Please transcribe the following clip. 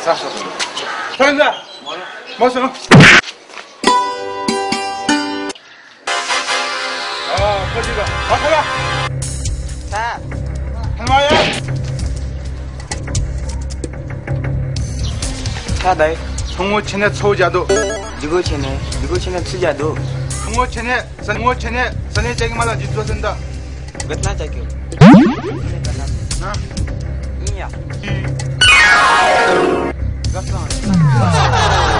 Sasha. Sandra. Moço. Pode ir. Vai lá. Tá. Vai lá. Tá daí. 성호 체내 초자도. 누구 체내 투자도. 성호 체내 선에 자기마다 뒤쫓는다. 몇나 자기. 나. 이야. 갔다.